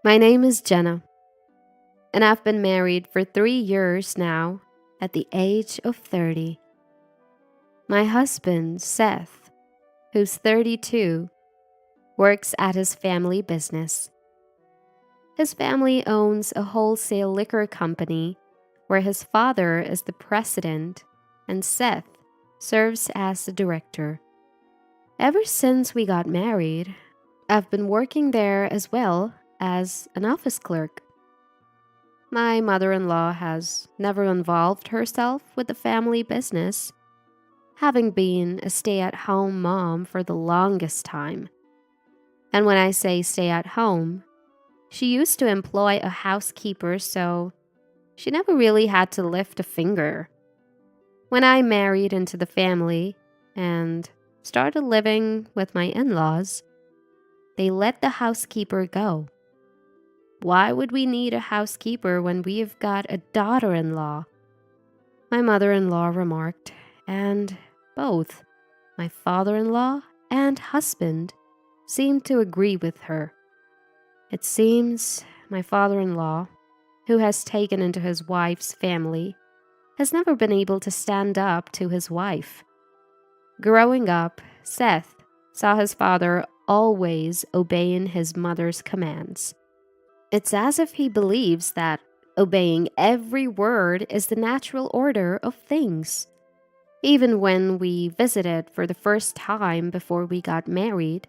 My name is Jenna, and I've been married for 3 years now at the age of 30. My husband, Seth, who's 32, works at his family business. His family owns a wholesale liquor company where his father is the president and Seth serves as the director. Ever since we got married, I've been working there as well as an office clerk. My mother-in-law has never involved herself with the family business, having been a stay-at-home mom for the longest time. And when I say stay at home, she used to employ a housekeeper, so she never really had to lift a finger. When I married into the family and started living with my in-laws, they let the housekeeper go. Why would we need a housekeeper when we've got a daughter-in-law? My mother-in-law remarked, and both my father-in-law and husband seemed to agree with her. It seems my father-in-law, who has taken into his wife's family, has never been able to stand up to his wife. Growing up, Seth saw his father always obeying his mother's commands. It's as if he believes that obeying every word is the natural order of things. Even when we visited for the first time before we got married,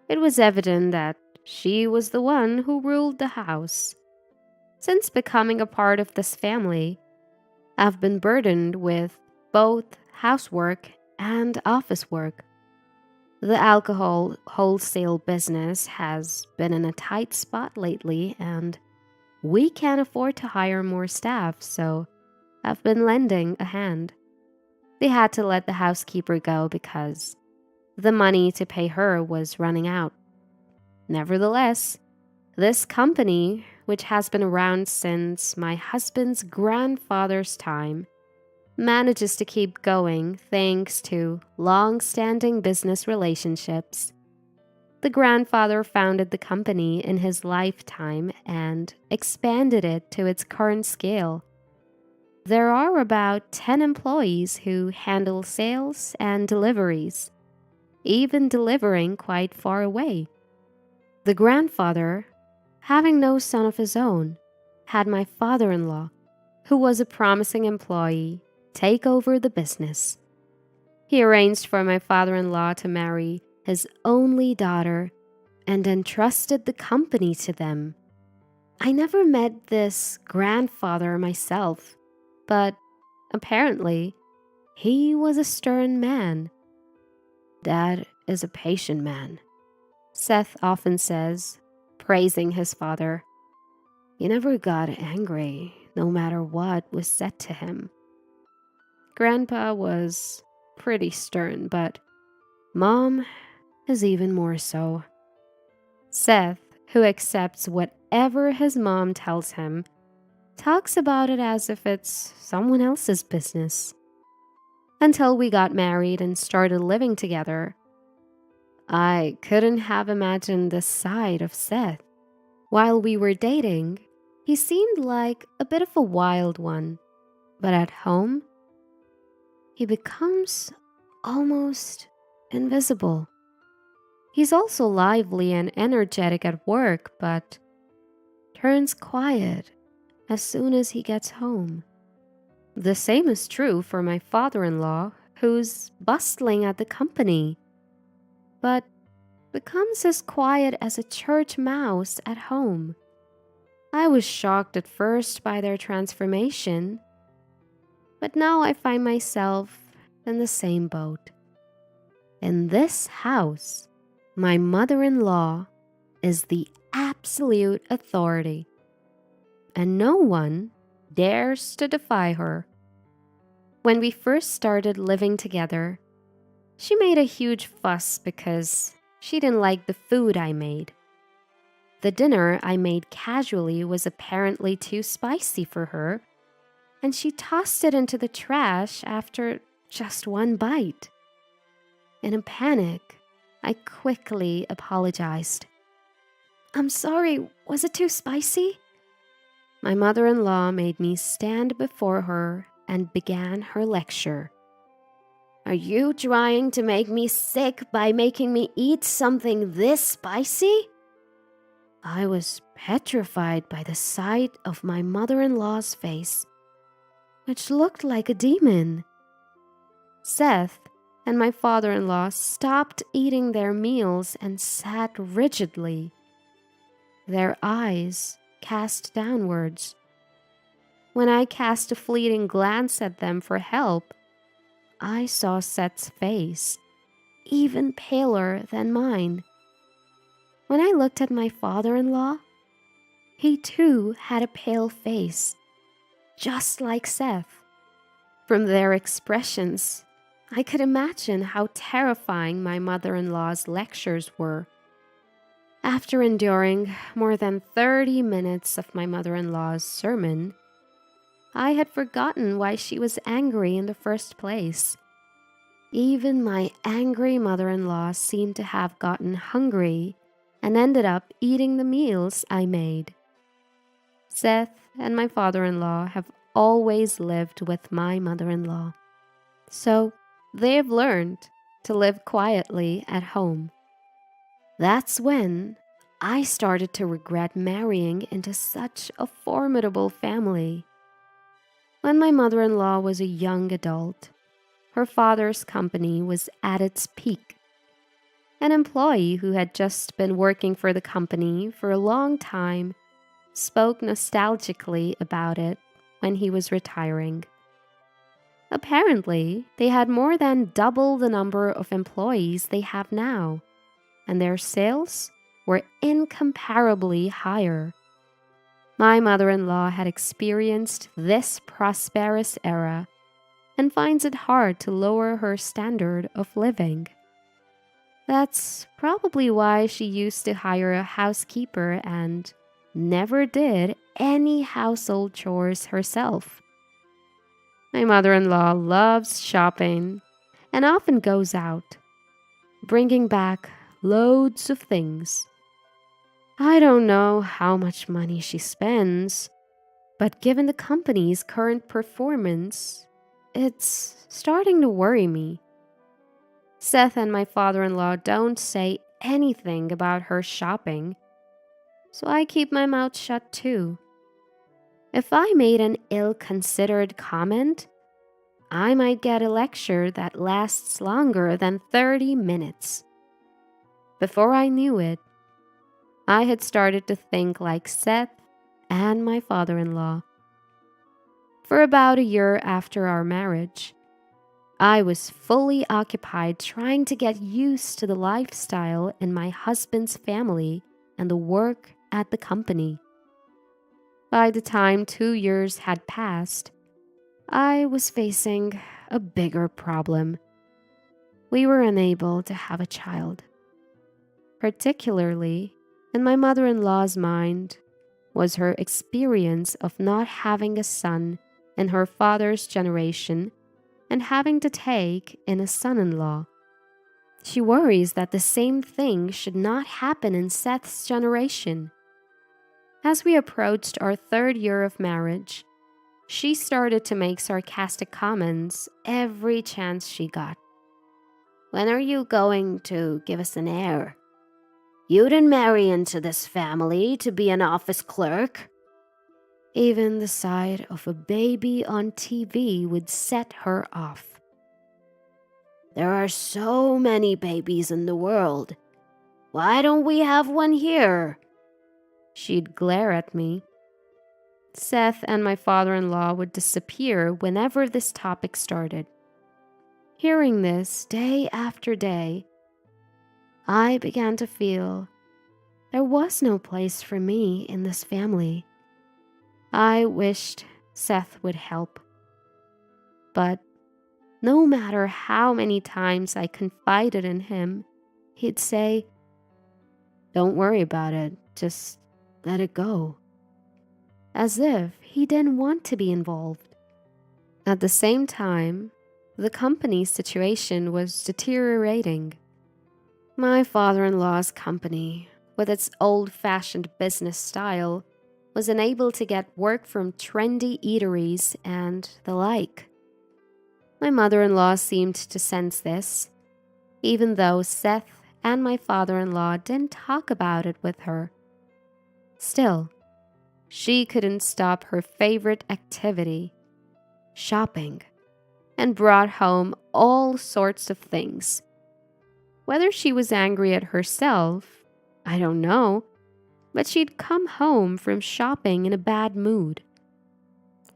it was evident that she was the one who ruled the house. Since becoming a part of this family, I've been burdened with both housework and office work. The alcohol wholesale business has been in a tight spot lately, and we can't afford to hire more staff, so I've been lending a hand. They had to let the housekeeper go because the money to pay her was running out. Nevertheless, this company, which has been around since my husband's grandfather's time, manages to keep going thanks to long-standing business relationships. The grandfather founded the company in his lifetime and expanded it to its current scale. There are about 10 employees who handle sales and deliveries, even delivering quite far away. The grandfather, having no son of his own, had my father-in-law, who was a promising employee, take over the business. He arranged for my father-in-law to marry his only daughter and entrusted the company to them. I never met this grandfather myself, but apparently he was a stern man. Dad is a patient man, Seth often says, praising his father. He never got angry, no matter what was said to him. Grandpa was pretty stern, but Mom is even more so. Seth, who accepts whatever his mom tells him, talks about it as if it's someone else's business. Until we got married and started living together, I couldn't have imagined this side of Seth. While we were dating, he seemed like a bit of a wild one, but at home, he becomes almost invisible. He's also lively and energetic at work, but turns quiet as soon as he gets home. The same is true for my father-in-law, who's bustling at the company, but becomes as quiet as a church mouse at home. I was shocked at first by their transformation, but now I find myself in the same boat. In this house, my mother-in-law is the absolute authority, and no one dares to defy her. When we first started living together, she made a huge fuss because she didn't like the food I made. The dinner I made casually was apparently too spicy for her, and she tossed it into the trash after just one bite. In a panic, I quickly apologized. I'm sorry, was it too spicy? My mother-in-law made me stand before her and began her lecture. Are you trying to make me sick by making me eat something this spicy? I was petrified by the sight of my mother-in-law's face, which looked like a demon. Seth and my father-in-law stopped eating their meals and sat rigidly, their eyes cast downwards. When I cast a fleeting glance at them for help, I saw Seth's face, even paler than mine. When I looked at my father-in-law, he too had a pale face, just like Seth. From their expressions, I could imagine how terrifying my mother-in-law's lectures were. After enduring more than 30 minutes of my mother-in-law's sermon, I had forgotten why she was angry in the first place. Even my angry mother-in-law seemed to have gotten hungry and ended up eating the meals I made. Seth and my father-in-law have always lived with my mother-in-law, so they have learned to live quietly at home. That's when I started to regret marrying into such a formidable family. When my mother-in-law was a young adult, her father's company was at its peak. An employee who had just been working for the company for a long time spoke nostalgically about it when he was retiring. Apparently, they had more than double the number of employees they have now, and their sales were incomparably higher. My mother-in-law had experienced this prosperous era and finds it hard to lower her standard of living. That's probably why she used to hire a housekeeper and never did any household chores herself. My mother-in-law loves shopping and often goes out, bringing back loads of things. I don't know how much money she spends, but given the company's current performance, it's starting to worry me. Seth and my father-in-law don't say anything about her shopping, so I keep my mouth shut too. If I made an ill-considered comment, I might get a lecture that lasts longer than 30 minutes. Before I knew it, I had started to think like Seth and my father-in-law. For about a year after our marriage, I was fully occupied trying to get used to the lifestyle in my husband's family and the work at the company. By the time 2 years had passed, I was facing a bigger problem. We were unable to have a child. Particularly, in my mother-in-law's mind, was her experience of not having a son in her father's generation and having to take in a son-in-law. She worries that the same thing should not happen in Seth's generation. As we approached our 3rd year of marriage, she started to make sarcastic comments every chance she got. When are you going to give us an heir? You didn't marry into this family to be an office clerk. Even the sight of a baby on TV would set her off. There are so many babies in the world. Why don't we have one here? She'd glare at me. Seth and my father-in-law would disappear whenever this topic started. Hearing this day after day, I began to feel there was no place for me in this family. I wished Seth would help. But no matter how many times I confided in him, he'd say, "Don't worry about it, just let it go." As if he didn't want to be involved. At the same time, the company's situation was deteriorating. My father-in-law's company with its old-fashioned business style, was unable to get work from trendy eateries and the like. My mother-in-law seemed to sense this, even though Seth and my father-in-law didn't talk about it with her. Still, she couldn't stop her favorite activity, shopping, and brought home all sorts of things. Whether she was angry at herself, I don't know, but she'd come home from shopping in a bad mood.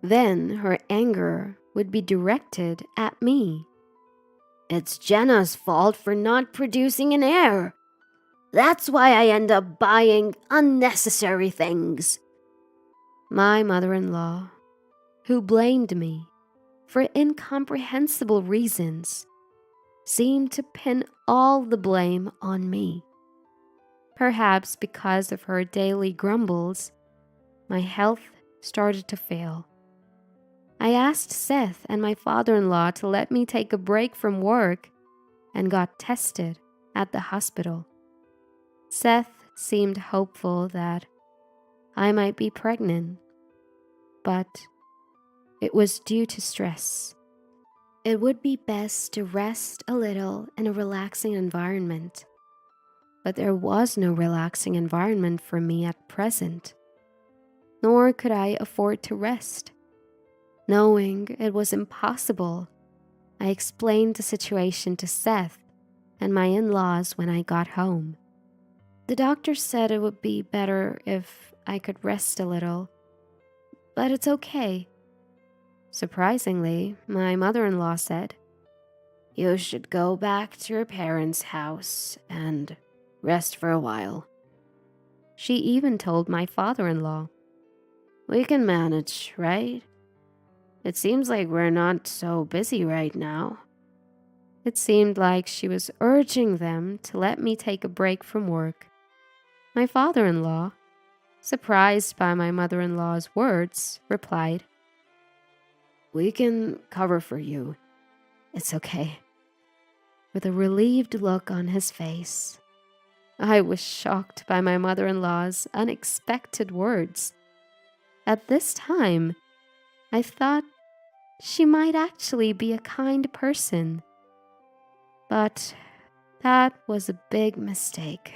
Then her anger would be directed at me. "It's Jenna's fault for not producing an heir. That's why I end up buying unnecessary things." My mother-in-law, who blamed me for incomprehensible reasons, seemed to pin all the blame on me. Perhaps because of her daily grumbles, my health started to fail. I asked Seth and my father-in-law to let me take a break from work and got tested at the hospital. Seth seemed hopeful that I might be pregnant, but it was due to stress. It would be best to rest a little in a relaxing environment, but there was no relaxing environment for me at present, nor could I afford to rest. Knowing it was impossible, I explained the situation to Seth and my in-laws when I got home. The doctor said it would be better if I could rest a little, but it's okay. Surprisingly, my mother-in-law said, "You should go back to your parents' house and rest for a while." She even told my father-in-law, "We can manage, right? It seems like we're not so busy right now." It seemed like she was urging them to let me take a break from work. My father-in-law, surprised by my mother-in-law's words, replied, "We can cover for you. It's okay," with a relieved look on his face. I was shocked by my mother-in-law's unexpected words. At this time, I thought she might actually be a kind person. But that was a big mistake.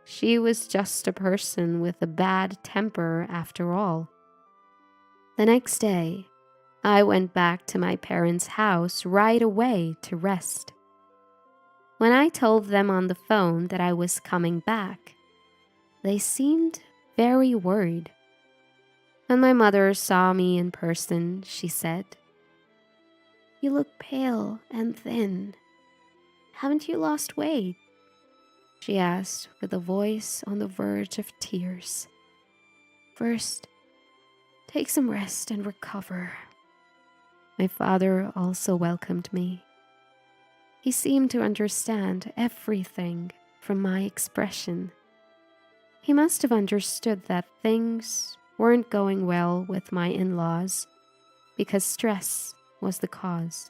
She was just a person with a bad temper after all. The next day, I went back to my parents' house right away to rest. When I told them on the phone that I was coming back, they seemed very worried. When my mother saw me in person, she said, "You look pale and thin. Haven't you lost weight?" she asked with a voice on the verge of tears. "First, take some rest and recover." My father also welcomed me. He seemed to understand everything from my expression. He must have understood that things weren't going well with my in-laws because stress was the cause.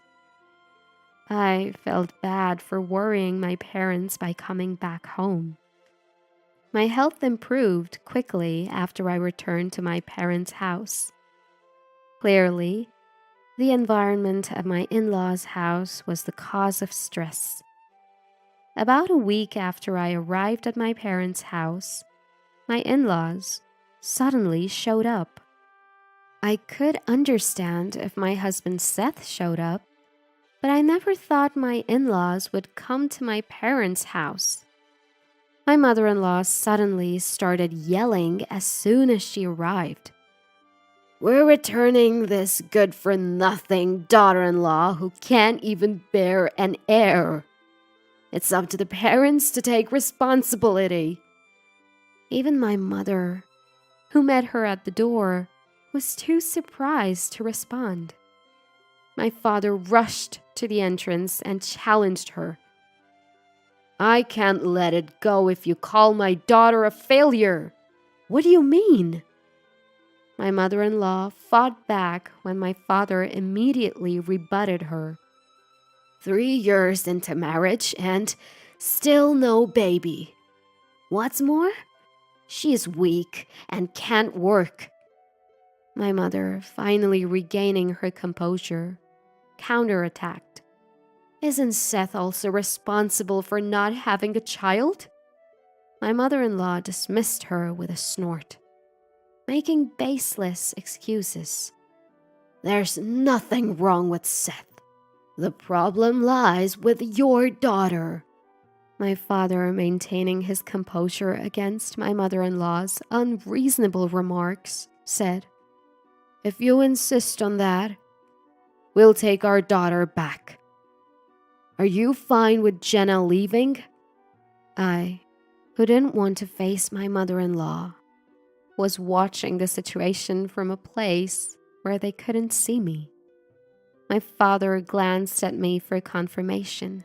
I felt bad for worrying my parents by coming back home. My health improved quickly after I returned to my parents' house. Clearly, the environment at my in-laws' house was the cause of stress. About a week after I arrived at my parents' house, my in-laws suddenly showed up. I could understand if my husband Seth showed up, but I never thought my in-laws would come to my parents' house. My mother-in-law suddenly started yelling as soon as she arrived. "We're returning this good-for-nothing daughter-in-law who can't even bear an heir. It's up to the parents to take responsibility." Even my mother, who met her at the door, was too surprised to respond. My father rushed to the entrance and challenged her. "I can't let it go if you call my daughter a failure. What do you mean?" My mother-in-law fought back when my father immediately rebutted her. 3 years into marriage and still no baby. What's more, she is weak and can't work. My mother, finally regaining her composure, counterattacked. Isn't Seth also responsible for not having a child? My mother-in-law dismissed her with a snort, making baseless excuses. There's nothing wrong with Seth. The problem lies with your daughter. My father, maintaining his composure against my mother-in-law's unreasonable remarks, said, If you insist on that, we'll take our daughter back. Are you fine with Jenna leaving? I, who didn't want to face my mother-in-law, was watching the situation from a place where they couldn't see me. My father glanced at me for confirmation.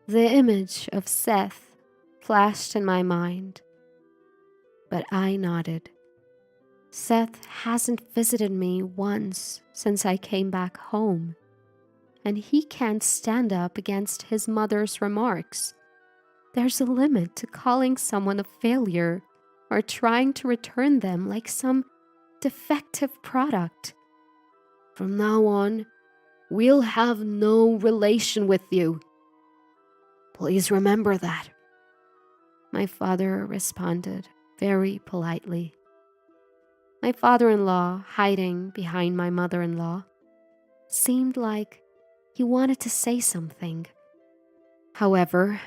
The image of Seth flashed in my mind, but I nodded. Seth hasn't visited me once since I came back home, and he can't stand up against his mother's remarks. There's a limit to calling someone a failure or trying to return them like some defective product. From now on, we'll have no relation with you. Please remember that. My father responded very politely. My father-in-law, hiding behind my mother-in-law, seemed like he wanted to say something. However,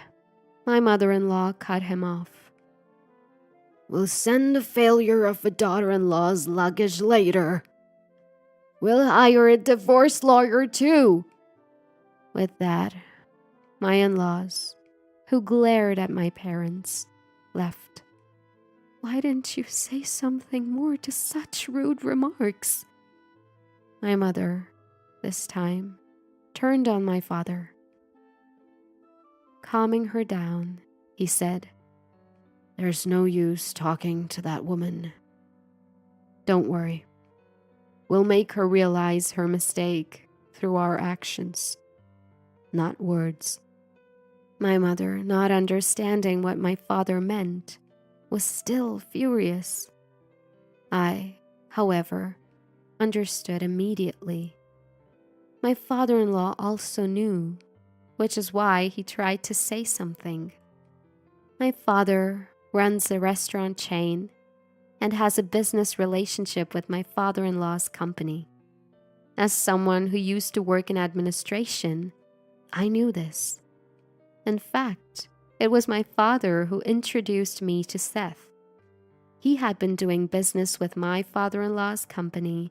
my mother-in-law cut him off. We'll send the failure of a daughter-in-law's luggage later. We'll hire a divorce lawyer too. With that, my in-laws, who glared at my parents, left. Why didn't you say something more to such rude remarks? My mother, this time, turned on my father. Calming her down, he said, There's no use talking to that woman. Don't worry. We'll make her realize her mistake through our actions, not words. My mother, not understanding what my father meant, was still furious. I, however, understood immediately. My father-in-law also knew, which is why he tried to say something. My father runs a restaurant chain and has a business relationship with my father-in-law's company. As someone who used to work in administration, I knew this. In fact, it was my father who introduced me to Seth. He had been doing business with my father-in-law's company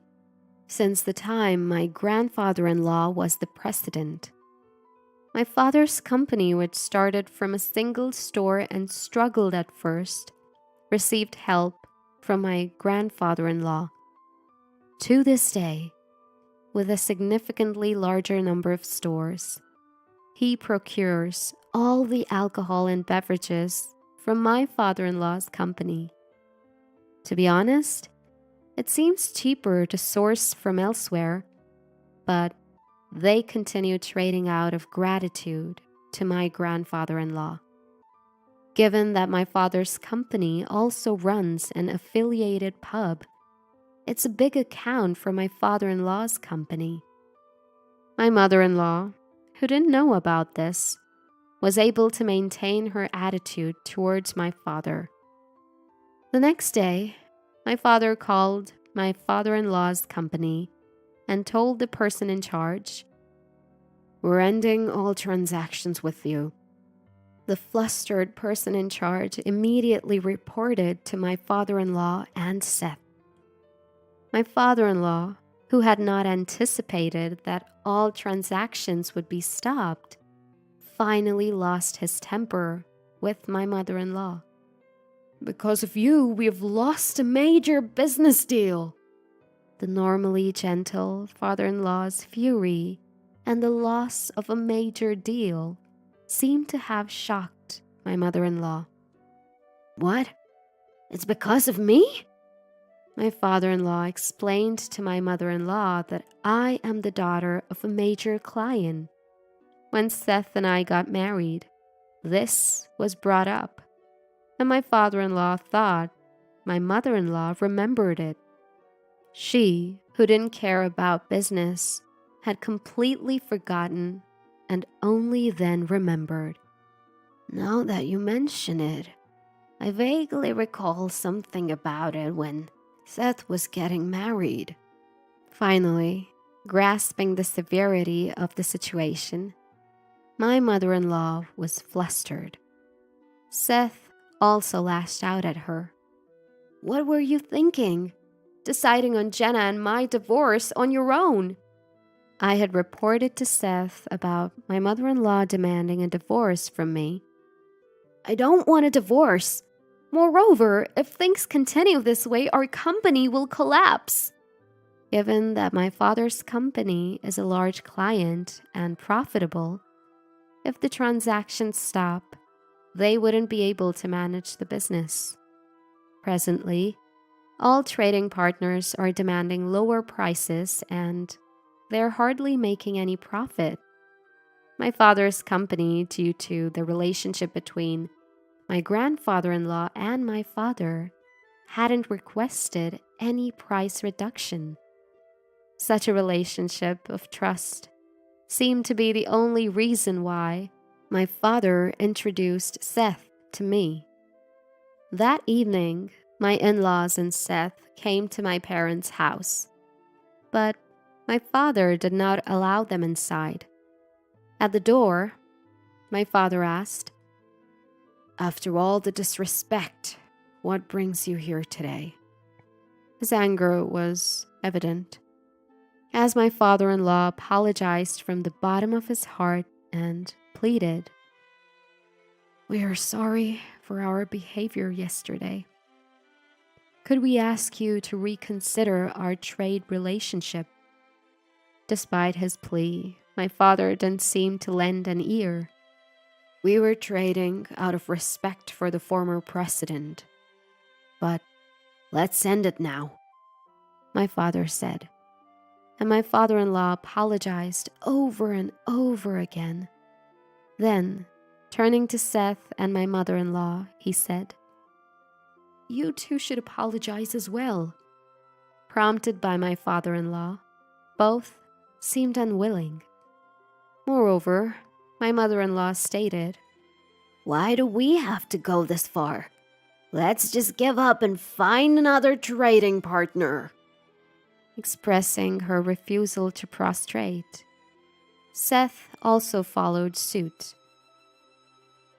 since the time my grandfather-in-law was the president. My father's company, which started from a single store and struggled at first, received help from my grandfather-in-law. To this day, with a significantly larger number of stores, he procures all the alcohol and beverages from my father-in-law's company. To be honest, it seems cheaper to source from elsewhere, but they continue trading out of gratitude to my grandfather-in-law. Given that my father's company also runs an affiliated pub, it's a big account for my father-in-law's company. My mother-in-law, who didn't know about this, was able to maintain her attitude towards my father. The next day, my father called my father-in-law's company and told the person in charge, We're ending all transactions with you. The flustered person in charge immediately reported to my father-in-law and Seth. My father-in-law, who had not anticipated that all transactions would be stopped, finally lost his temper with my mother-in-law. Because of you, we have lost a major business deal. The normally gentle father-in-law's fury and the loss of a major deal seemed to have shocked my mother-in-law. What? It's because of me? My father-in-law explained to my mother-in-law that I am the daughter of a major client. When Seth and I got married, this was brought up. and my father-in-law thought my mother-in-law remembered it. She, who didn't care about business, had completely forgotten and only then remembered. Now that you mention it, I vaguely recall something about it when Seth was getting married. Finally, grasping the severity of the situation, my mother-in-law was flustered. Seth also lashed out at her. What were you thinking? Deciding on Jenna and my divorce on your own? I had reported to Seth about my mother-in-law demanding a divorce from me. I don't want a divorce. Moreover, if things continue this way, our company will collapse. Given that my father's company is a large client and profitable, if the transactions stop, they wouldn't be able to manage the business. Presently, all trading partners are demanding lower prices and they're hardly making any profit. My father's company, due to the relationship between my grandfather-in-law and my father, hadn't requested any price reduction. Such a relationship of trust seemed to be the only reason why my father introduced Seth to me. That evening, my in-laws and Seth came to my parents' house, but my father did not allow them inside. At the door, my father asked, "After all the disrespect, what brings you here today?" His anger was evident, as my father-in-law apologized from the bottom of his heart and pleaded, "We are sorry for our behavior yesterday. Could we ask you to reconsider our trade relationship?" Despite his plea, my father didn't seem to lend an ear. "We were trading out of respect for the former president. But let's end it now," my father said. And my father-in-law apologized over and over again. Then, turning to Seth and my mother-in-law, he said, "You two should apologize as well." Prompted by my father-in-law, both seemed unwilling. Moreover, my mother-in-law stated, "Why do we have to go this far? Let's just give up and find another trading partner," expressing her refusal to prostrate. Seth also followed suit.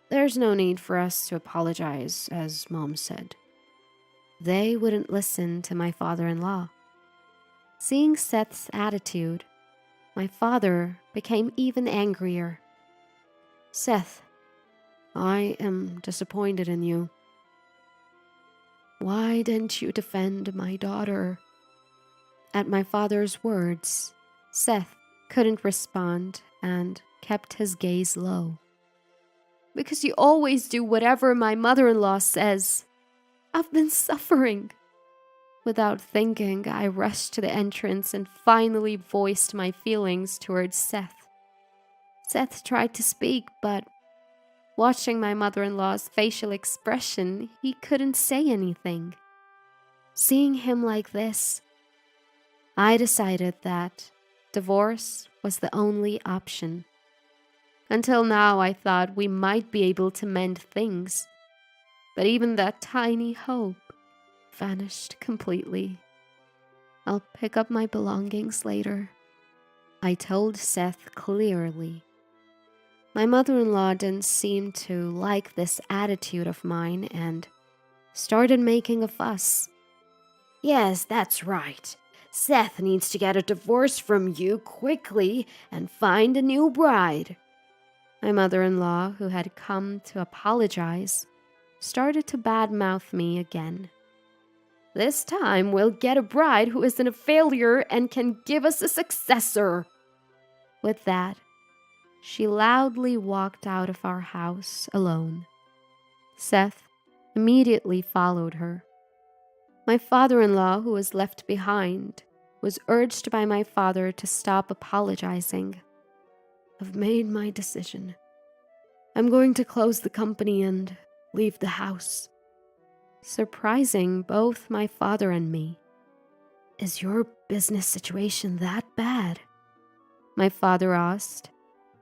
"There's no need for us to apologize, as Mom said." They wouldn't listen to my father-in-law. Seeing Seth's attitude, my father became even angrier. "Seth, I am disappointed in you. Why didn't you defend my daughter?" At my father's words, Seth couldn't respond and kept his gaze low. "Because you always do whatever my mother-in-law says. I've been suffering." Without thinking, I rushed to the entrance and finally voiced my feelings towards Seth. Seth tried to speak, but watching my mother-in-law's facial expression, he couldn't say anything. Seeing him like this, I decided that divorce was the only option. Until now, I thought we might be able to mend things, but even that tiny hope vanished completely. "I'll pick up my belongings later," I told Seth clearly. My mother-in-law didn't seem to like this attitude of mine and started making a fuss. "Yes, that's right. Seth needs to get a divorce from you quickly and find a new bride." My mother-in-law, who had come to apologize, started to badmouth me again. "This time we'll get a bride who isn't a failure and can give us a successor." With that, she loudly walked out of our house alone. Seth immediately followed her. My father-in-law, who was left behind, was urged by my father to stop apologizing. "I've made my decision. I'm going to close the company and leave the house, surprising both my father and me. Is your business situation that bad? My father asked,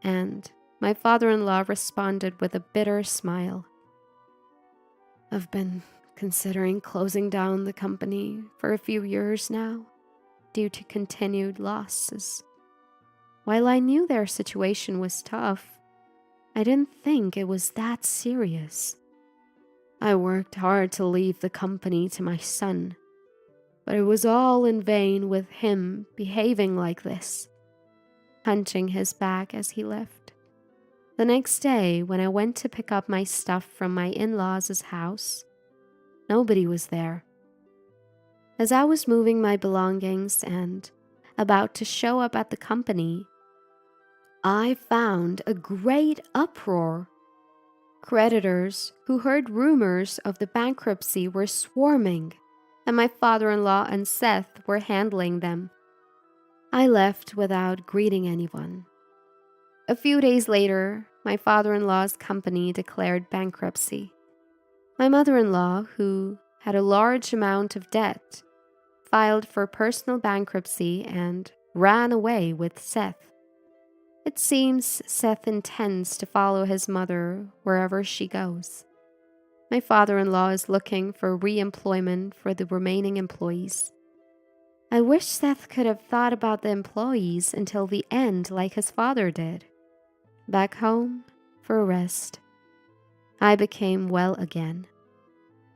and my father-in-law responded with a bitter smile. I've been considering closing down the company for a few years now due to continued losses. While I knew their situation was tough, I didn't think it was that serious. I worked hard to leave the company to my son, but it was all in vain with him behaving like this, hunching his back as he left. The next day, when I went to pick up my stuff from my in-laws' house, nobody was there. As I was moving my belongings and about to show up at the company, I found a great uproar. Creditors who heard rumors of the bankruptcy were swarming, and my father-in-law and Seth were handling them. I left without greeting anyone. A few days later, my father-in-law's company declared bankruptcy. My mother-in-law, who had a large amount of debt, filed for personal bankruptcy and ran away with Seth. It seems Seth intends to follow his mother wherever she goes. My father-in-law is looking for re-employment for the remaining employees. I wish Seth could have thought about the employees until the end like his father did. Back home for a rest. I became well again.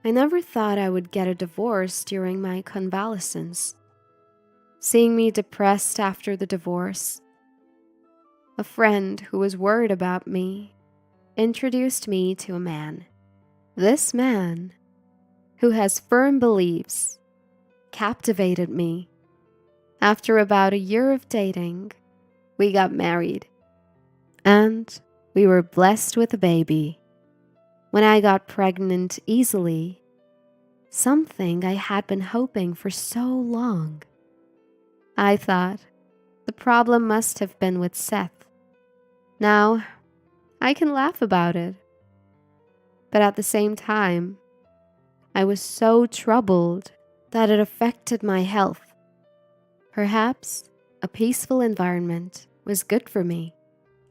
I never thought I would get a divorce during my convalescence. Seeing me depressed after the divorce, a friend who was worried about me introduced me to a man. This man, who has firm beliefs, captivated me. After about a year of dating, we got married, and we were blessed with a baby. When I got pregnant easily, something I had been hoping for so long, I thought the problem must have been with Seth. Now, I can laugh about it. But at the same time, I was so troubled that it affected my health. Perhaps a peaceful environment was good for me.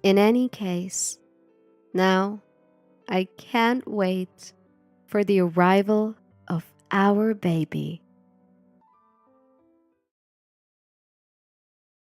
In any case, now I can't wait for the arrival of our baby.